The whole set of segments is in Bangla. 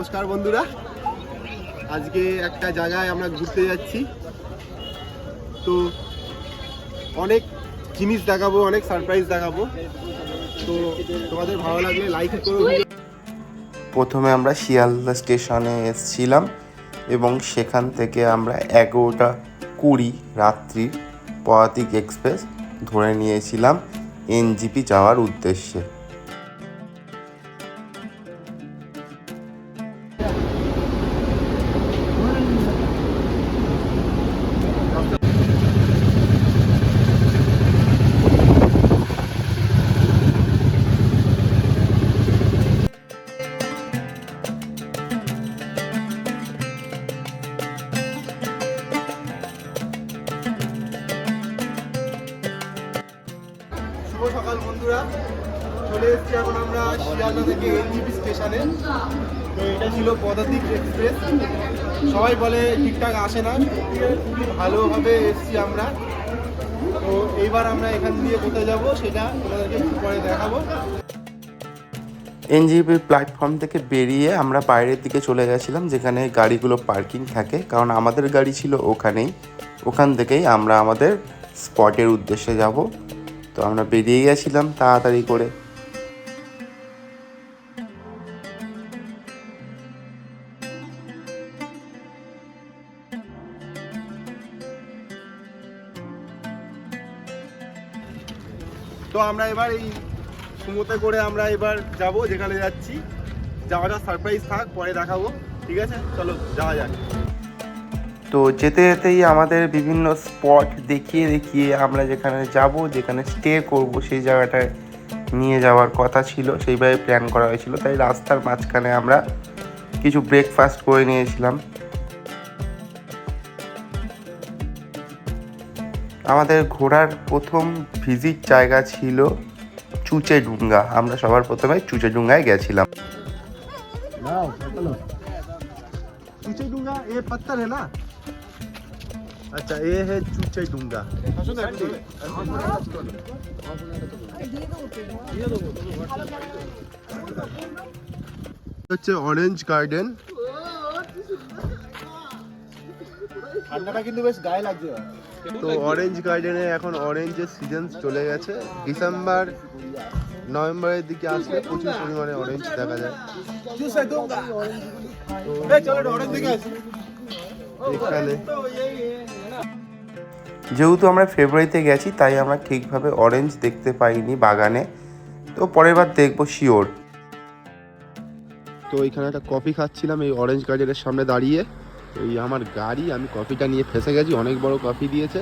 নমস্কার বন্ধুরা, আজকে একটা জায়গায় আমরা ঘুরতে যাচ্ছি। তো অনেক জিনিস দেখাবো, অনেক সারপ্রাইজ দেখাবো। তো তোমাদের ভালো লাগলে লাইক করো। প্রথমে আমরা শিয়ালদা স্টেশনে এসেছিলাম এবং সেখান থেকে আমরা 11:20 রাত্রির পদাতিক এক্সপ্রেস ধরে নিয়েছিলাম এনজিপি যাওয়ার উদ্দেশ্যে। শুভ সকাল বন্ধুরা, চলে এসেছি এখন আমরা শিয়ালদা থেকে এনজিপি স্টেশনে। তো এটা ছিল পদাতিক এক্সপ্রেস। সবাই বলে ঠিকঠাক আসে না, খুবই ভালোভাবে এসেছি আমরা। তো এইবার আমরা এখান দিয়ে কোথায় যাব সেটা তোমাদেরকে একটু পরে দেখাবো। এনজিপি প্ল্যাটফর্ম থেকে বেরিয়ে আমরা বাইরের দিকে চলে গেছিলাম, যেখানে গাড়িগুলো পার্কিং থাকে, কারণ আমাদের গাড়ি ছিল ওখানেই। ওখান থেকেই আমরা আমাদের স্পটের উদ্দেশ্যে যাব। তো আমরা বেরিয়ে গেছিলাম তাড়াতাড়ি করে। তো আমরা এবার এই সুমোতে করে আমরা এবার যাব যেখানে যাচ্ছি। যাওয়াটা সারপ্রাইজ থাক, পরে দেখাবো। ঠিক আছে, চলো যাওয়া যাক। তো যেতে যেতেই আমাদের বিভিন্ন স্পট দেখিয়ে দেখিয়ে আমরা যেখানে যাব, যেখানে স্টে করব, সেই জায়গাটায় নিয়ে যাওয়ার কথা ছিল, সেইভাবে প্ল্যান করা হয়েছিল। তাই রাস্তার মাঝখানে আমরা কিছু ব্রেকফাস্ট করে নিয়েছিলাম। আমাদের ঘোরার প্রথম ভিজিট জায়গা ছিল চুচেডুঙ্গা। আমরা সবার প্রথমে চুচেডুঙ্গায় গেছিলাম। चूचेडुंगा ये पत्थर है ना? अच्छा, ये है चूचेडुंगा। হচ্ছে অরেঞ্জ গার্ডেন। ঠান্ডাটা কিন্তু বেশ গায়ে লাগছে। তো অরেঞ্জ গার্ডেনে এখন অরেঞ্জের সিজন চলে গেছে। ডিসেম্বর নভেম্বরের দিকে আসলে প্রচুর পরিমাণে অরেঞ্জ দেখা যায়। এখানে যেহেতু আমরা ফেব্রুয়ারিতে গেছি, তাই আমরা ঠিকভাবে অরেঞ্জ দেখতে পাইনি বাগানে। তো পরের বার দেখবো শিওর। তো এখানে একটা কফি খাচ্ছিলাম এই অরেঞ্জ গার্ডেনের সামনে দাঁড়িয়ে। এই আমার গাড়ি, আমি কফিটা নিয়ে ফেসে গেছি। অনেক বড় কফি দিয়েছে।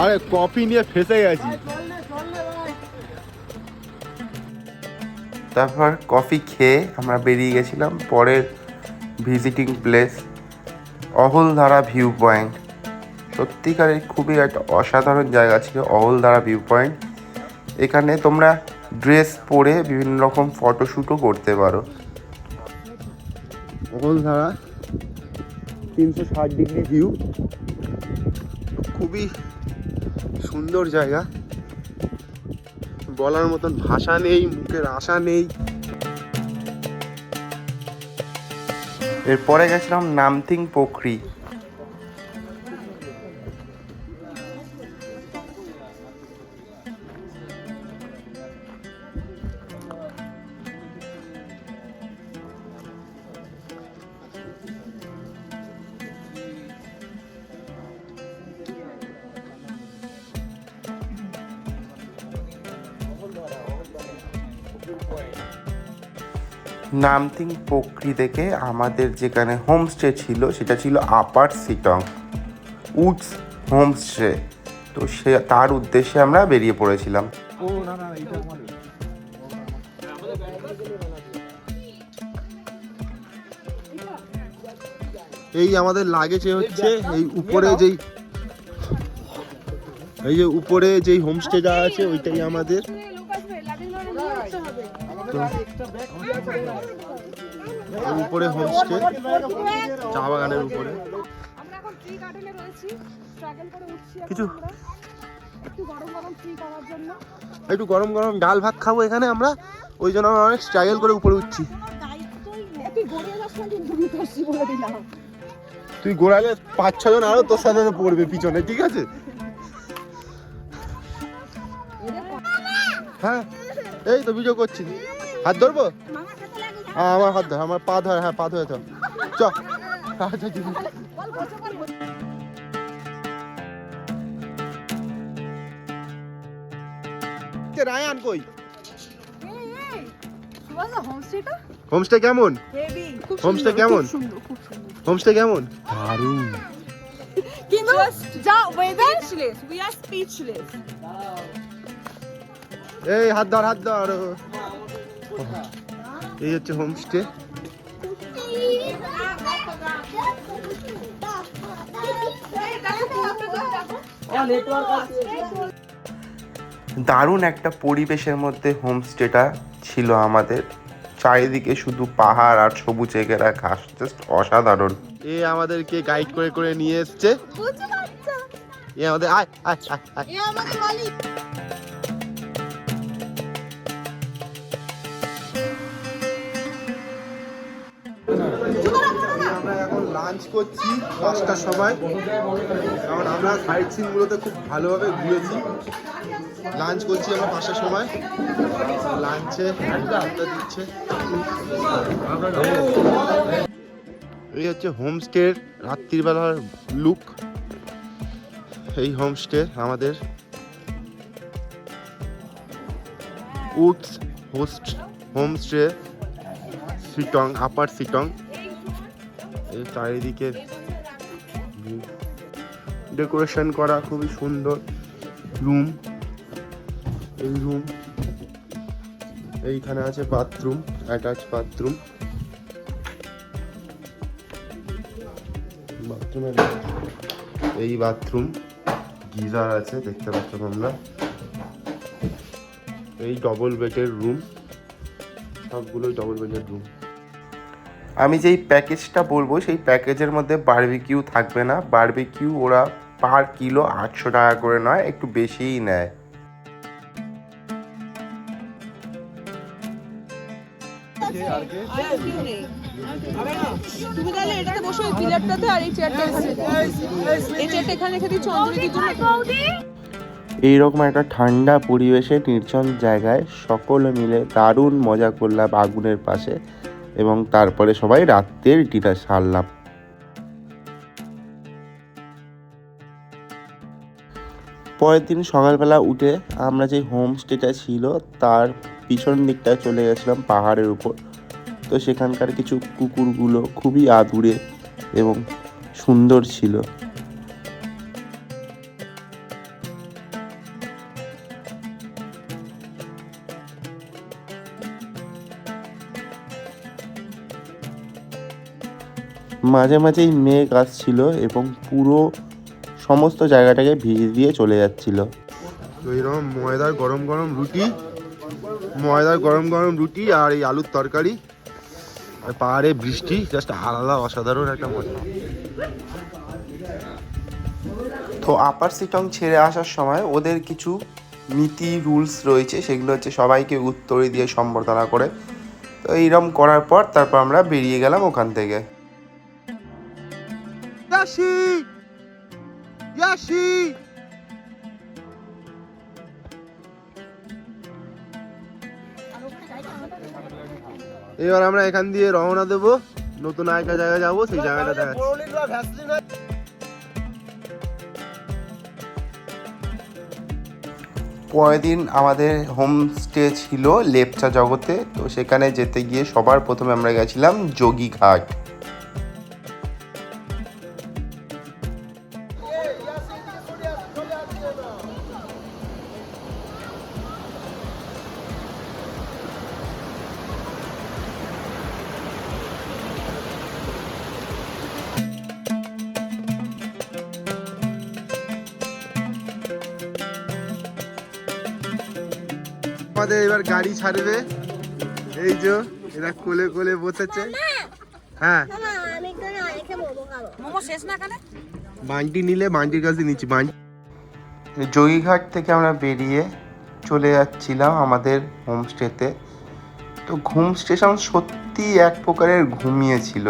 আরে কফি নিয়ে ফেসে গেছি। তারপর কফি খেয়ে আমরা বেরিয়ে গেছিলাম পরের visiting place, Ahaldhara view point. সত্যিকারের খুবই একটা অসাধারণ জায়গা ছিল অহলধারা ভিউ পয়েন্ট। এখানে তোমরা ড্রেস পরে বিভিন্ন রকম ফটোশ্যুটও করতে পারো। অহলধারা 360 ডিগ্রি ভিউ, খুবই সুন্দর জায়গা। বলার মতন ভাষা নেই, মুখের আশা নেই। এরপরে গেছিলাম নামথিং পোখরি। নামথিং পোখরি থেকে আমাদের যেখানে হোমস্টে ছিল সেটা ছিল আপার সিটং উডস হোমস্টে। তো তার উদ্দেশ্যে আমরা বেরিয়ে পড়েছিলাম। এই আমাদের লাগেছে হচ্ছে এই উপরে যে উপরে যেই হোমস্টেটা আছে ওইটাই আমাদের। উপরে হোমস্টে, চা বাগানের উপরে। কিছু একটু গরম গরম ডাল ভাত খাবো এখানে আমরা, ওই জন্য আমরা অনেক স্ট্রাগল করে উপরে উঠছি। তুই গোড়ালে 5-6 জন আরো তোর সাথে পড়বে পিছনে, ঠিক আছে? হ্যাঁ এই তো ভিডিও করছি, হাত ধরবো? হ্যাঁ আমার হাত ধর, আমার পা ধর, হ্যাঁ পা ধরে তো চ। রায়ান কই? হোমস্টে কেমন? হোমস্টে কেমন? হোমস্টে কেমন? দারুণ। কিন্তু যা ওয়েদার উই আর স্পিচলেস। এই হাত ধর, হাত ধর। এই হচ্ছে হোমস্টে। দারুণ একটা পরিবেশের মধ্যে হোমস্টেটা ছিল আমাদের। চারিদিকে শুধু পাহাড় আর সবুজে ঘেরা ঘাস, জাস্ট অসাধারণ। এ আমাদেরকে গাইড করে করে নিয়ে এসছে। এ আমাদের আয় আয় আয় আয়। এ আমাদের মালিক। আমরা এখন লাঞ্চ করছি 5টার সময়, কারণ আমরা সাইট সিন গুলোতে খুব ভালোভাবে ঘুরেছি। লাঞ্চ করছি আমরা 5টার সময়। লাঞ্চে আড্ডা দিচ্ছে। এই হচ্ছে হোমস্টের রাত্রিবেলার লুক। এই হোমস্টে আমাদের উডস হোমস্টে সিটং, আপার সিটং। এই চারিদিকে ডেকোরেশন করা, খুবই সুন্দর রুম। এই রুম, এইখানে আছে বাথরুম, অ্যাটাচ বাথরুম। বাথরুমের এই বাথরুম, গিজার আছে দেখতে পাচ্ছ তোমরা। এই ডবল বেডের রুম, সবগুলোই ডবল বেডের রুম। আমি যেই প্যাকেজটা বলবো সেই প্যাকেজের মধ্যে বারবিকিউ থাকবে না। বারবিকিউ ওরা পার কিলো 800 টাকা করে নয়, একটু বেশিই নেয়। তুমি তাহলে এটাতে বসো, এই পিলারটাতে, আর এই চেয়ারটা এই চেয়ারটা এখানে রেখে দিচ্ছ অঞ্জলির জন্য। এইরকম একটা ঠান্ডা পরিবেশে নির্জন জায়গায় সকলে মিলে দারুণ মজা করলাম আগুনের পাশে, এবং তারপরে সবাই রাত্রের ডিনার সারলাম। পরের দিন সকালবেলা উঠে আমরা যে হোমস্টেটা ছিল তার পিছন দিকটায় চলে গেছিলাম পাহাড়ের উপর। তো সেখানকার কিছু কুকুরগুলো খুবই আদুরে এবং সুন্দর ছিল। মাঝে মাঝেই মেঘ আসছিল এবং পুরো সমস্ত জায়গাটাকে ভিজে দিয়ে চলে যাচ্ছিল। তো এইরকম ময়দার গরম গরম রুটি, ময়দার গরম গরম রুটি আর এই আলুর তরকারি, আর পাহাড়ে বৃষ্টি, জাস্ট আলাদা অসাধারণ একটা মজা। তো আপার সিটং ছেড়ে আসার সময় ওদের কিছু নীতি রুলস রয়েছে, সেগুলো হচ্ছে সবাইকে উত্তরে দিয়ে সম্বর্ধনা করে। তো এইরকম করার পর তারপর আমরা বেরিয়ে গেলাম ওখান থেকে। ইয়াশি ইয়াশি এবার আমরা এখান দিয়ে রওনা দেবো, নতুন আরেকটা জায়গায় যাবো, সেই জায়গাটা দেখা। পরের দিন আমাদের হোমস্টে ছিল লেপচা জগতে। তো সেখানে যেতে গিয়ে সবার প্রথমে আমরা গেছিলাম যোগীঘাট। আমাদের এবার গাড়ি ছাড়বে, এই যে এরা কোলে কোলে বসেছে। হ্যাঁ মোমো শেষ না কেন? বান্টি নিলে বান্টির কাছে নিচ্ছি। জয়ীঘাট থেকে আমরা বেরিয়ে চলে যাচ্ছিলাম আমাদের হোমস্টেতে। তো ঘুম স্টেশন সত্যি এক প্রকারের ঘুমিয়েছিল।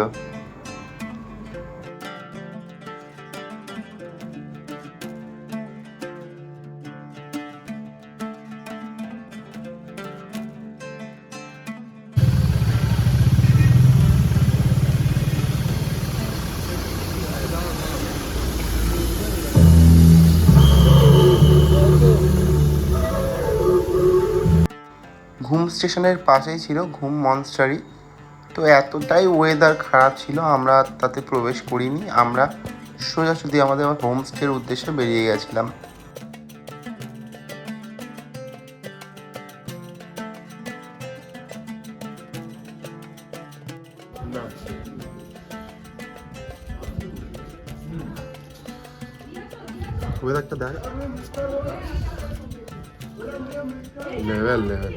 ঘুম স্টেশনের পাশেই ছিল ঘুম মনস্টারি। তো এতটাই ওয়েদার খারাপ ছিল আমরা তাতে প্রবেশ করিনি, আমরা সোজাসুজি আমাদের হোমস্টের উদ্দেশ্যে বেরিয়ে গেছিলাম। ওয়েদারটা দেখ, লেভেল লেভেল।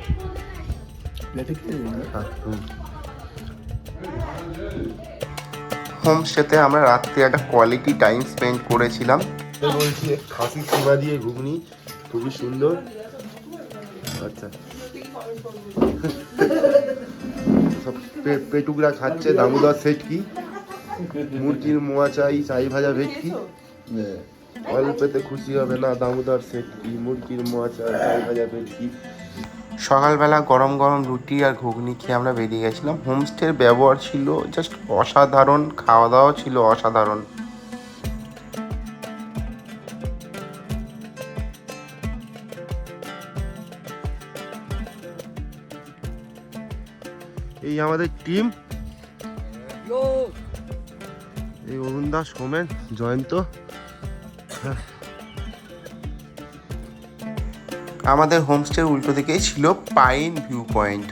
হোমস্টেতে আমরা রাত্রে একটা কোয়ালিটি টাইম স্পেন্ড করেছিলাম। বলছি খাসি সীমা দিয়ে ঘুগনি খুবই সুন্দর। আচ্ছা, সব পেটুকরা খাচ্ছে। দামোদর সেটকি, মুরগির মোয়া চাই, চাই ভাজা ভেটকি। অল্পেতে খুশি হবে না, দামোদর সেটকি, মুরগির মোয়া চাই, চাই ভাজা ভেটকি। সকালবেলা গরম গরম রুটি আর ঘুগনি খেয়ে আমরা বেরিয়ে গেছিলাম। হোমস্টের ব্যবহার ছিল জাস্ট অসাধারণ, খাওয়া দাওয়া ছিল অসাধারণ। এই আমাদের টিম, এই অরুণ দাস, সোমেন, জয়ন্ত। আমাদের হোমস্টের উল্টো দিকেই ছিল পাইন ভিউ পয়েন্ট।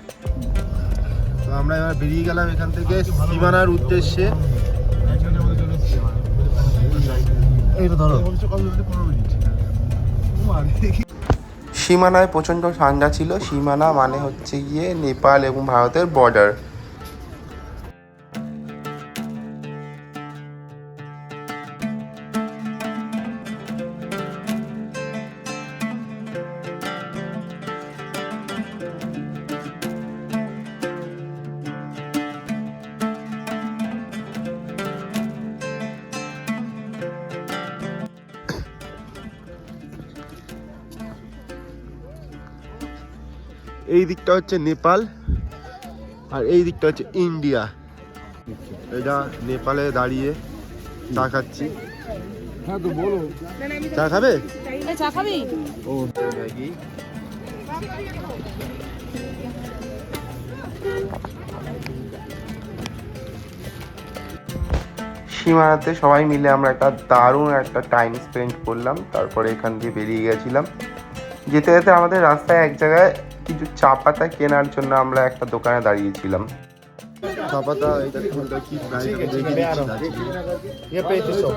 তো আমরা এবার বেরিয়ে গেলাম এখান থেকে সীমানার উদ্দেশ্যে। সীমানায় প্রচণ্ড ঠান্ডা ছিল। সীমানা মানে হচ্ছে গিয়ে নেপাল এবং ভারতের বর্ডার। এই দিকটা হচ্ছে নেপাল আর এই দিকটা হচ্ছে ইন্ডিয়া। এটা নেপালে দাঁড়িয়ে চা খাচ্ছি। হ্যাঁ তো বলো, চা খাবে? চা খাবি? ও ম্যাগি। সীমানাতে সবাই মিলে আমরা একটা দারুণ একটা টাইম স্পেন্ড করলাম। তারপরে এখান দিয়ে বেরিয়ে গেছিলাম। যেতে যেতে আমাদের রাস্তায় এক জায়গায় কিছু চা পাতা কেনার জন্য আমরা একটা দোকানে দাঁড়িয়েছিলাম। চা পাতা এটা কি প্রাইস? ये पे 300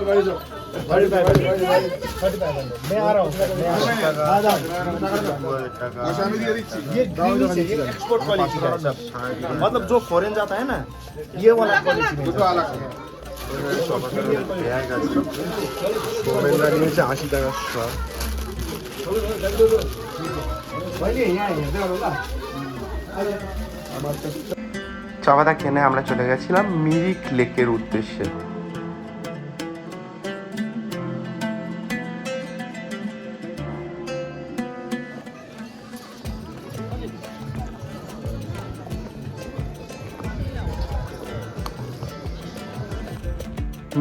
मैं आ रहा हूं, एक्सपोर्ट क्वालिटी का मतलब जो फॉरेन जाता है ना, ये वाला क्वालिटी দুটো আলাদা। ব্যাগ আছে, সোমেনরা নিয়েছে 80 টাকা সব। চা পাতা কিনে আমরা চলে গেছিলাম মিরিক লেকের উদ্দেশ্যে।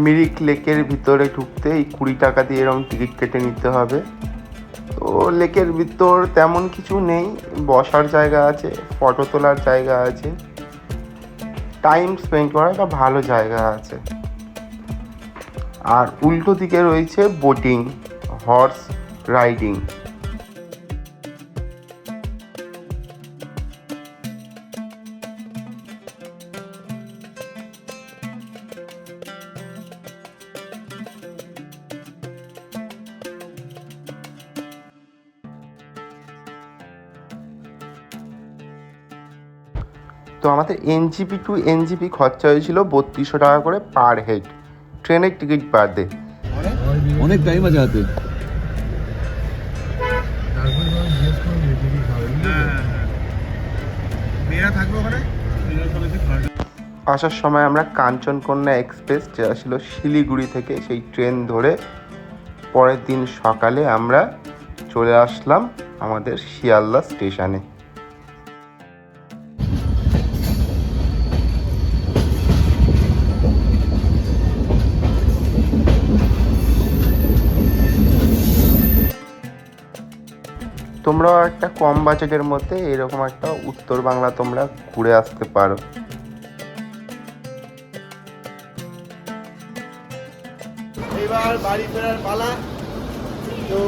মিরিক লেকের ভিতরে ঢুকতে এই 20 টাকা দিয়ে এরকম টিকিট কেটে নিতে হবে। তো লেকের ভিতর তেমন কিছু নেই, বসার জায়গা আছে, ফটো তোলার জায়গা আছে, টাইম স্পেন্ড করার একটা ভালো জায়গা আছে। আর উল্টো দিকে রয়েছে বোটিং, হর্স রাইডিং। তো আমাদের এনজিপি টু এনজিপি খরচা হয়েছিল 3200 টাকা করে পার হেড, ট্রেনের টিকিট বাদে। অনেক টাইম আছে হাতে। মেয়েরা থাকবে ওখানে, মেয়েরা সব এসে খাওয়া আসার সময় আমরা কাঞ্চনকন্যা এক্সপ্রেস, যেটা ছিল শিলিগুড়ি থেকে, সেই ট্রেন ধরে পরের দিন সকালে আমরা চলে আসলাম আমাদের শিয়ালদা স্টেশনে। তোমরাও একটা কম বাজেটের মধ্যে এরকম একটা উত্তর বাংলা তোমরা ঘুরে আসতে পারো। এবার বাড়ি ফেরার পালা। তো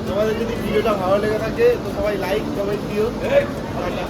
তোমাদের যদি ভিডিওটা ভালো লেগে থাকে তো সবাই লাইক কমেন্ট দিও। টাটা।